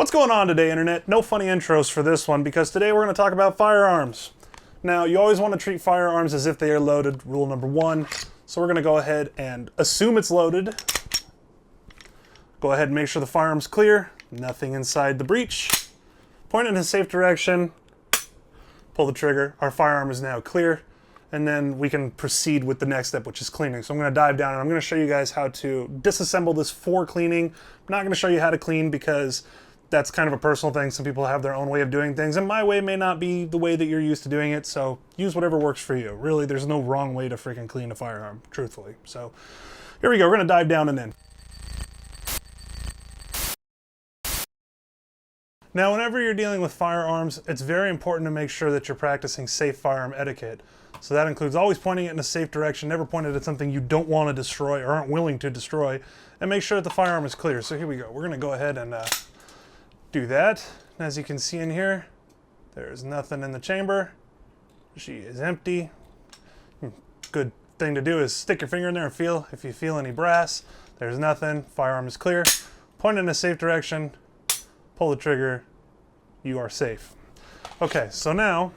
What's going on today, Internet? No funny intros for this one because today we're going to talk about firearms. Now, you always want to treat firearms as if they are loaded, rule number one. So we're going to go ahead and assume it's loaded. Go ahead and make sure the firearm's clear, nothing inside the breech. Point it in a safe direction, pull the trigger. Our firearm is now clear, and then we can proceed with the next step, which is cleaning. So I'm going to dive down and I'm going to show you guys how to disassemble this for cleaning. I'm not going to show you how to clean because that's kind of a personal thing. Some people have their own way of doing things, and my way may not be the way that you're used to doing it, so use whatever works for you. Really, there's no wrong way to freaking clean a firearm, truthfully. So here we go, we're gonna dive down and in. Now, whenever you're dealing with firearms, it's very important to make sure that you're practicing safe firearm etiquette. So that includes always pointing it in a safe direction, never point it at something you don't want to destroy or aren't willing to destroy, and make sure that the firearm is clear. So here we go, we're gonna go ahead and do that. And as you can see in here, there's nothing in the chamber. She is empty. Good thing to do is stick your finger in there and feel. If you feel any brass, there's nothing. Firearm is clear. Point in a safe direction, pull the trigger, you are safe. Okay, so now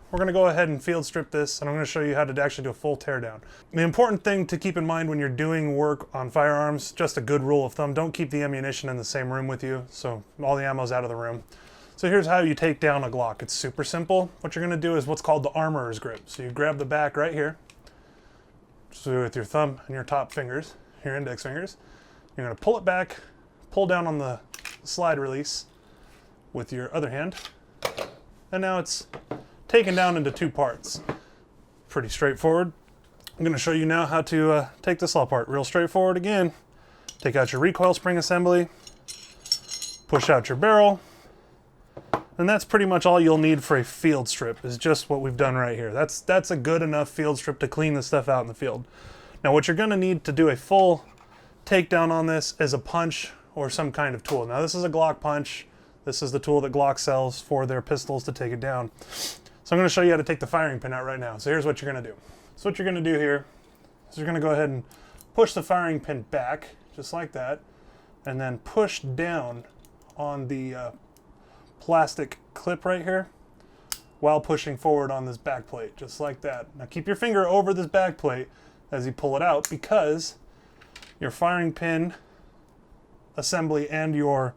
we're gonna go ahead and field strip this, and I'm gonna show you how to actually do a full teardown. The important thing to keep in mind when you're doing work on firearms, just a good rule of thumb, don't keep the ammunition in the same room with you, so all the ammo's out of the room. So here's how you take down a Glock. It's super simple. What you're gonna do is what's called the armorer's grip. So you grab the back right here, so with your thumb and your top fingers, your index fingers, you're gonna pull it back, pull down on the slide release with your other hand, and now it's taken down into two parts. Pretty straightforward. I'm going to show you now how to take this all apart. Real straightforward again. Take out your recoil spring assembly, push out your barrel, and that's pretty much all you'll need for a field strip, is just what we've done right here. That's a good enough field strip to clean the stuff out in the field. Now what you're going to need to do a full takedown on this is a punch or some kind of tool. Now this is a Glock punch. This is the tool that Glock sells for their pistols to take it down. So I'm going to show you how to take the firing pin out right now. So here's what you're going to do. So what you're going to do here is you're going to go ahead and push the firing pin back, just like that, and then push down on the plastic clip right here while pushing forward on this back plate, just like that. Now keep your finger over this back plate as you pull it out, because your firing pin assembly and your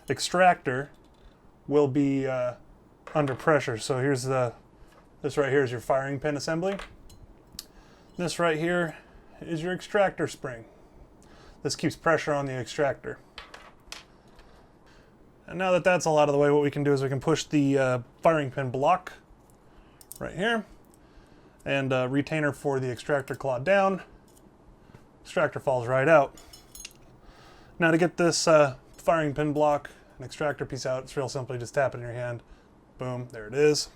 extractor will be under pressure. So here's this right here is your firing pin assembly. This right here is your extractor spring. This keeps pressure on the extractor. And now that that's all out of the way, what we can do is we can push the firing pin block right here, and retainer for the extractor claw down. Extractor falls right out. Now to get this firing pin block and extractor piece out, it's real simple. You just tap it in your hand. Boom, there it is.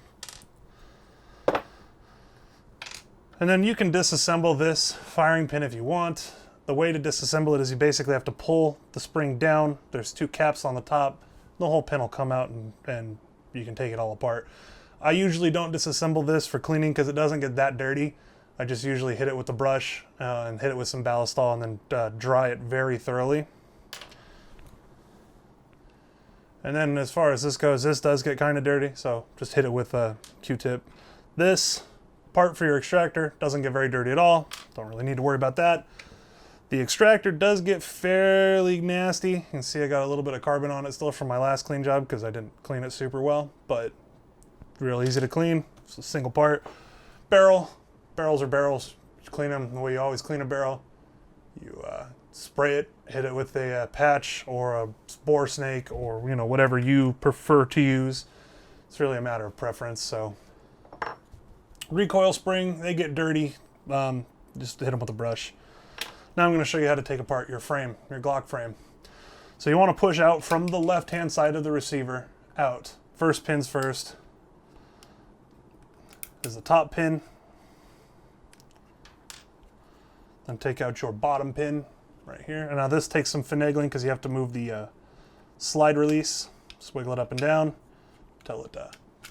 And then you can disassemble this firing pin if you want. The way to disassemble it is you basically have to pull the spring down. There's two caps on the top. The whole pin will come out and you can take it all apart. I usually don't disassemble this for cleaning because it doesn't get that dirty. I just usually hit it with the brush and hit it with some Ballistol and then dry it very thoroughly. And then as far as this goes, this does get kind of dirty, so just hit it with a Q-tip. This part for your extractor doesn't get very dirty at all. Don't really need to worry about that. The extractor does get fairly nasty. You can see I got a little bit of carbon on it still from my last clean job because I didn't clean it super well, but real easy to clean. It's a single part. Barrel. Barrels are barrels. You clean them the way you always clean a barrel. You spray it, hit it with a patch or a spore snake, or whatever you prefer to use. It's really a matter of preference. So recoil spring, they get dirty. Just hit them with a brush. Now I'm going to show you how to take apart your frame, your Glock frame. So you want to push out from the left hand side of the receiver out. First pins first. Is the top pin. Then take out your bottom pin right here. And now this takes some finagling because you have to move the slide release. Just wiggle it up and down until it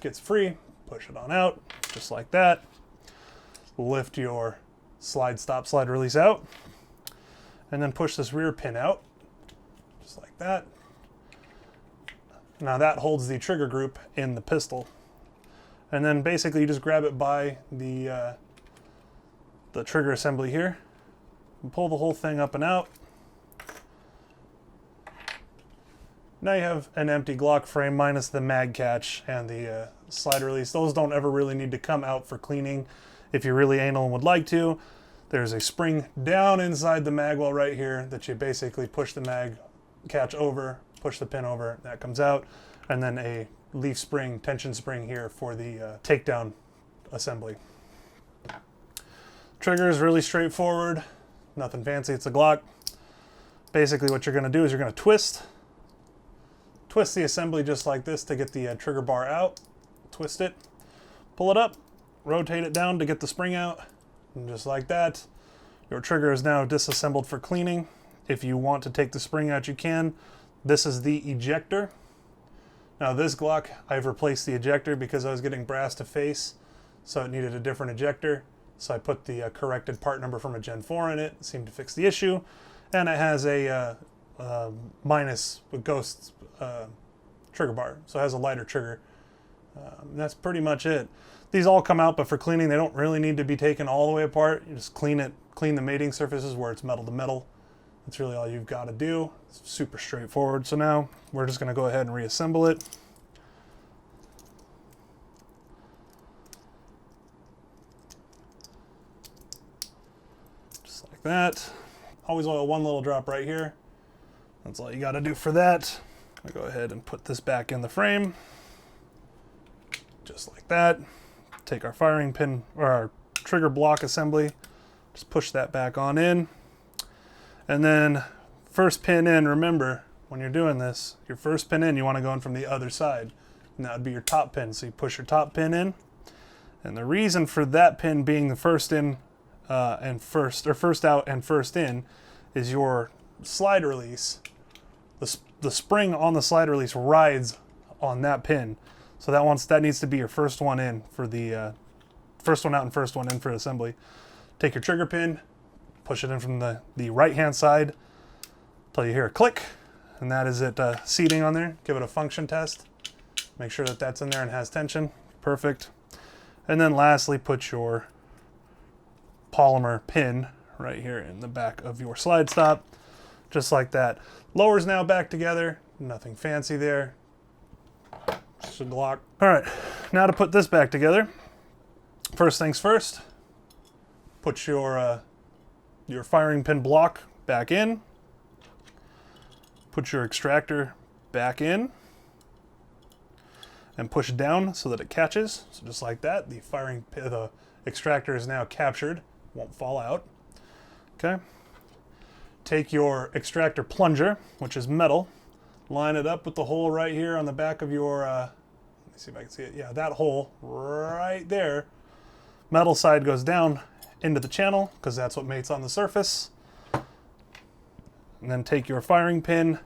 gets free. Push it on out, just like that. Lift your slide release out. And then push this rear pin out, just like that. Now that holds the trigger group in the pistol. And then basically you just grab it by the trigger assembly here and pull the whole thing up and out. Now you have an empty Glock frame minus the mag catch and the slide release. Those don't ever really need to come out for cleaning if you're really anal and would like to. There's a spring down inside the mag well right here that you basically push the mag catch over, push the pin over, that comes out, and then a leaf spring, tension spring here for the takedown assembly. Trigger is really straightforward, nothing fancy, it's a Glock. Basically what you're going to do is you're going to twist the assembly just like this to get the trigger bar out, twist it, pull it up, rotate it down to get the spring out, and just like that, your trigger is now disassembled for cleaning. If you want to take the spring out, you can. This is the ejector. Now this Glock, I've replaced the ejector because I was getting brass to face, so it needed a different ejector. So I put the corrected part number from a Gen 4 in it, seemed to fix the issue. And it has a minus with ghost trigger bar, so it has a lighter trigger. That's pretty much it. These all come out, but for cleaning, they don't really need to be taken all the way apart. You just clean the mating surfaces where it's metal to metal. That's really all you've got to do. It's super straightforward. So now we're just going to go ahead and reassemble it. Just like that. Always oil one little drop right here. That's all you got to do for that. I'll go ahead and put this back in the frame. Just like that. Take our firing pin, or our trigger block assembly. Just push that back on in. And then first pin in, remember, when you're doing this, your first pin in, you want to go in from the other side. And that would be your top pin. So you push your top pin in. And the reason for that pin being the first in and first, or first out and first in, is your slide release. The spring on the slide release rides on that pin. So that needs to be your first one in for the first one out and first one in for assembly. Take your trigger pin, push it in from the right hand side until you hear a click, and that is it seating on there. Give it a function test. Make sure that that's in there and has tension. Perfect. And then lastly, put your polymer pin right here in the back of your slide stop, just like that. Lower's now back together. Nothing fancy there. Just a Glock. All right, now to put this back together. First things first, put your firing pin block back in. Put your extractor back in and push down so that it catches. So just like that, the extractor is now captured, won't fall out. Okay. Take your extractor plunger, which is metal, line it up with the hole right here on the back of your, let me see if I can see it. Yeah, that hole right there. Metal side goes down into the channel because that's what mates on the surface. And then take your firing pin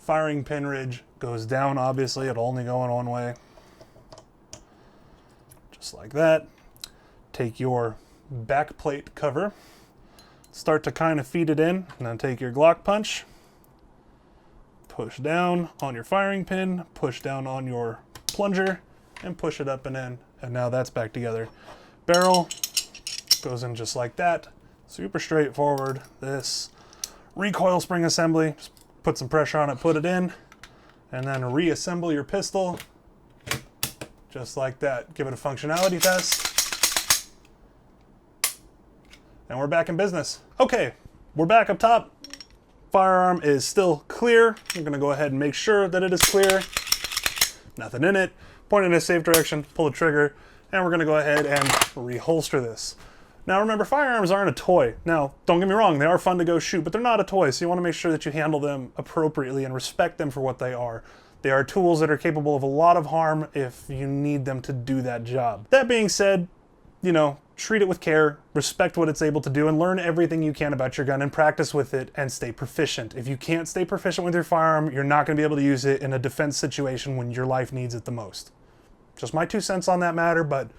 ridge goes down, obviously, it'll only go in one way. Just like that. Take your back plate cover, start to kind of feed it in, and then take your Glock punch, push down on your firing pin, push down on your plunger, and push it up and in, and now that's back together. Barrel goes in just like that. Super straightforward. This recoil spring assembly, just put some pressure on it, put it in, and then reassemble your pistol just like that. Give it a functionality test. And we're back in business. Okay, we're back up top. Firearm is still clear. I'm gonna go ahead and make sure that it is clear. Nothing in it. Point in a safe direction, pull the trigger, and we're gonna go ahead and reholster this. Now remember, firearms aren't a toy. Now, don't get me wrong, they are fun to go shoot, but they're not a toy, so you wanna make sure that you handle them appropriately and respect them for what they are. They are tools that are capable of a lot of harm if you need them to do that job. That being said, you know, treat it with care, respect what it's able to do, and learn everything you can about your gun and practice with it and stay proficient. If you can't stay proficient with your firearm, you're not gonna be able to use it in a defense situation when your life needs it the most. Just my 2 cents on that matter, but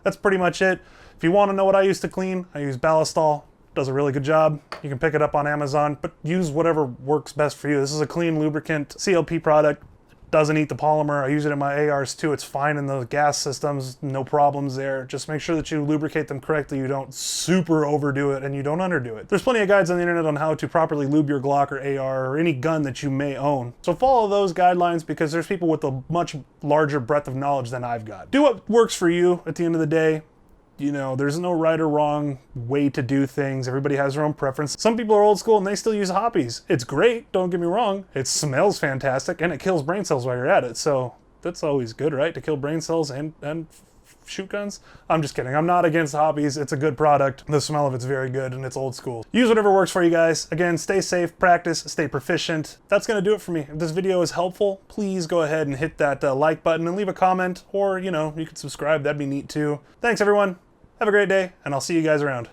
that's pretty much it. If you wanna know what I use to clean, I use Ballistol. Does a really good job. You can pick it up on Amazon, but use whatever works best for you. This is a clean lubricant CLP product. doesn't eat the polymer. I use it in my ARs too. It's fine in the gas systems, no problems there. Just make sure that you lubricate them correctly. You don't super overdo it and you don't underdo it. There's plenty of guides on the internet on how to properly lube your Glock or AR or any gun that you may own. So follow those guidelines because there's people with a much larger breadth of knowledge than I've got. Do what works for you at the end of the day. You know, there's no right or wrong way to do things. Everybody has their own preference. Some people are old school and they still use hoppies. It's great, don't get me wrong. It smells fantastic and it kills brain cells while you're at it. So that's always good, right? To kill brain cells and shoot guns. I'm just kidding. I'm not against hobbies. It's a good product. The smell of it's very good and it's old school. Use whatever works for you guys. Again, stay safe, practice, stay proficient. That's going to do it for me. If this video is helpful, please go ahead and hit that like button and leave a comment, or, you know, you can subscribe. That'd be neat too. Thanks everyone. Have a great day, and I'll see you guys around.